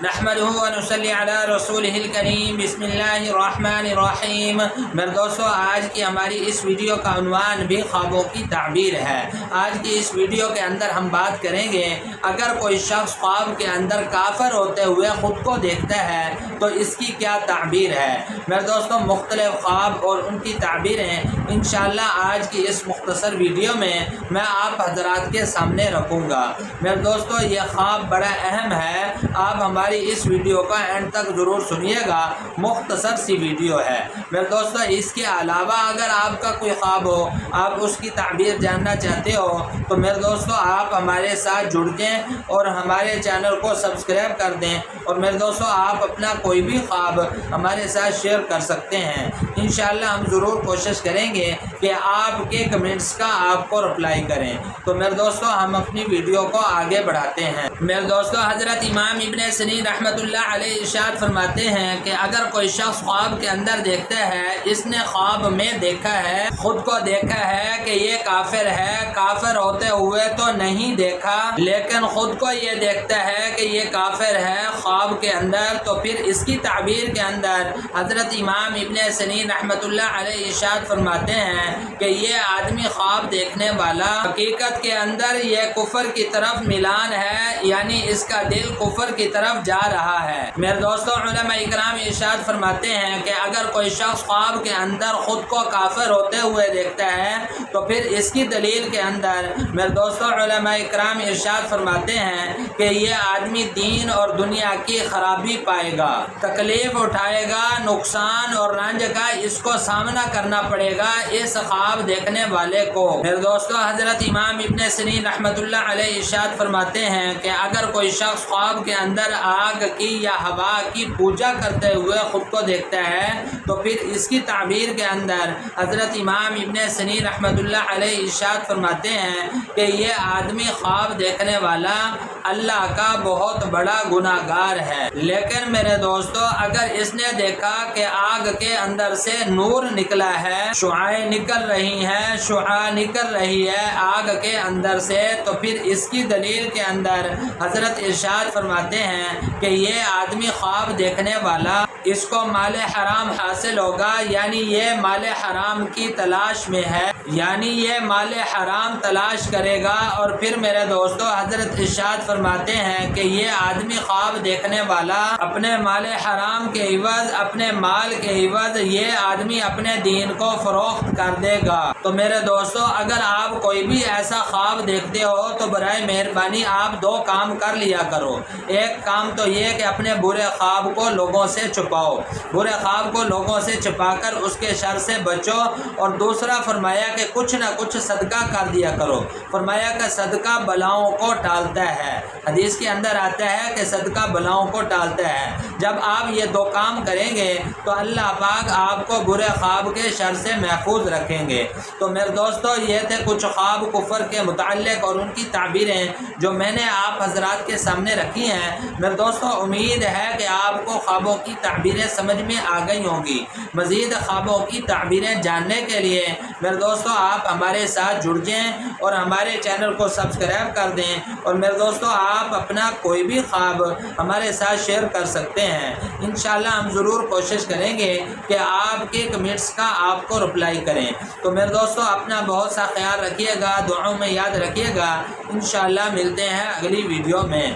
نحمدہ و نصلی علی رسولہ الکریم بسم اللہ الرحمن الرحیم۔ میرے دوستو، آج کی ہماری اس ویڈیو کا عنوان بھی خوابوں کی تعبیر ہے۔ آج کی اس ویڈیو کے اندر ہم بات کریں گے، اگر کوئی شخص خواب کے اندر کافر ہوتے ہوئے خود کو دیکھتا ہے تو اس کی کیا تعبیر ہے۔ میرے دوستو، مختلف خواب اور ان کی تعبیریں انشاءاللہ آج کی اس مختصر ویڈیو میں آپ حضرات کے سامنے رکھوں گا۔ میرے دوستو، یہ خواب بڑا اہم ہے، آپ ہماری اس ویڈیو کا اینڈ تک ضرور سنیے گا، مختصر سی ویڈیو ہے۔ میرے دوستو، اس کے علاوہ اگر آپ کا کوئی خواب ہو، آپ اس کی تعبیر جاننا چاہتے ہو تو میرے دوستو آپ ہمارے ساتھ جڑ جائیں اور ہمارے چینل کو سبسکرائب کر دیں، اور میرے دوستو آپ اپنا کوئی بھی خواب ہمارے ساتھ شیئر کر سکتے ہیں۔ انشاءاللہ ہم ضرور کوشش کریں گے کہ آپ کے کمنٹس کا آپ کو رپلائی کریں۔ تو میرے دوستو ہم اپنی ویڈیو کو آگے بڑھاتے ہیں۔ میرے دوستو، حضرت امام ابن سیرین رحمۃ اللہ علیہ ارشاد فرماتے ہیں کہ اگر کوئی شخص خواب کے اندر دیکھتا ہے، اس نے خواب میں دیکھا ہے، خود کو دیکھا ہے کہ یہ کافر ہے، کافر ہوتے ہوئے تو نہیں دیکھا لیکن خود کو یہ دیکھتا ہے کہ یہ کافر ہے خواب کے اندر، تو پھر اس کی تعبیر کے اندر حضرت امام ابن سیرین رحمۃ اللہ علیہ ارشاد فرماتے ہیں کہ یہ آدمی خواب دیکھنے والا حقیقت کے اندر یہ کفر کی طرف میلان ہے، یعنی اس کا دل کفر کی طرف جا رہا ہے۔ میرے دوستو، علماء اکرام ارشاد فرماتے ہیں کہ اگر کوئی شخص خواب کے اندر خود کو کافر ہوتے ہوئے دیکھتا ہے تو پھر اس کی دلیل کے اندر میرے دوستو علماء اکرام ارشاد فرماتے ہیں کہ یہ آدمی دین اور دنیا کی خرابی پائے گا، تکلیف اٹھائے گا، نقصان اور رنج کا اس کو سامنا کرنا پڑے گا اس خواب دیکھنے والے کو۔ میرے دوستو، حضرت امام ابن سیرین رحمۃ اللہ علیہ ارشاد فرماتے ہیں کہ اگر کوئی شخص خواب کے اندر آگ کی یا ہوا کی پوجا کرتے ہوئے خود کو دیکھتا ہے تو پھر اس کی تعبیر کے اندر حضرت امام ابن سیرین رحمۃ اللہ علیہ ارشاد فرماتے ہیں کہ یہ آدمی خواب دیکھنے والا اللہ کا بہت بڑا گناہ گار ہے۔ لیکن میرے دوستو، اگر اس نے دیکھا کہ آگ کے اندر سے نور نکلا ہے، شعاعیں نکل رہی ہیں، شعاع نکل رہی ہے آگ کے اندر سے، تو پھر اس کی دلیل کے اندر حضرت ارشاد فرماتے ہیں کہ یہ آدمی خواب دیکھنے والا اس کو مال حرام حاصل ہوگا، یعنی یہ مال حرام کی تلاش میں ہے، یعنی یہ مال حرام تلاش کرے گا۔ اور پھر میرے دوستو حضرت ارشاد فرماتے ہیں کہ یہ آدمی خواب دیکھنے والا اپنے مال حرام کے عوض، اپنے مال کے عوض یہ آدمی اپنے دین کو فروخت کر دے گا۔ تو میرے دوستو، اگر آپ کوئی بھی ایسا خواب دیکھتے ہو تو برائے مہربانی آپ دو کام کر لیا کرو۔ ایک کام تو یہ کہ اپنے برے خواب کو لوگوں سے چھپاؤ، برے خواب کو لوگوں سے چھپا کر اس کے شر سے بچو، اور دوسرا فرمایا کہ کچھ نہ کچھ صدقہ کر دیا کرو۔ فرمایا کہ صدقہ بلاؤں کو ٹالتا ہے، حدیث کے اندر آتا ہے کہ صدقہ بلاؤں کو ٹالتا ہے۔ جب آپ یہ دو کام کریں گے تو اللہ پاک آپ کو برے خواب کے شر سے محفوظ رکھیں گے۔ تو میرے دوستو، یہ تھے کچھ خواب کفر کے متعلق اور ان کی تعبیریں جو میں نے آپ حضرات کے سامنے رکھی ہیں۔ میرے دوستو، امید ہے کہ آپ کو خوابوں کی تعبیریں سمجھ میں آ گئی ہوں گی۔ مزید خوابوں کی تعبیریں جاننے کے لیے میرے دوستو آپ ہمارے ساتھ جڑ جائیں اور ہمارے چینل کو سبسکرائب کر دیں، اور میرے دوستو آپ اپنا کوئی بھی خواب ہمارے ساتھ شیئر کر سکتے ہیں۔ انشاءاللہ ہم ضرور کوشش کریں گے کہ آپ کے کمنٹس کا آپ کو رپلائی کریں۔ تو میرے دوستو اپنا بہت سا خیال رکھیے گا، دعاؤں میں یاد رکھیے گا۔ انشاءاللہ ملتے ہیں اگلی ویڈیو میں۔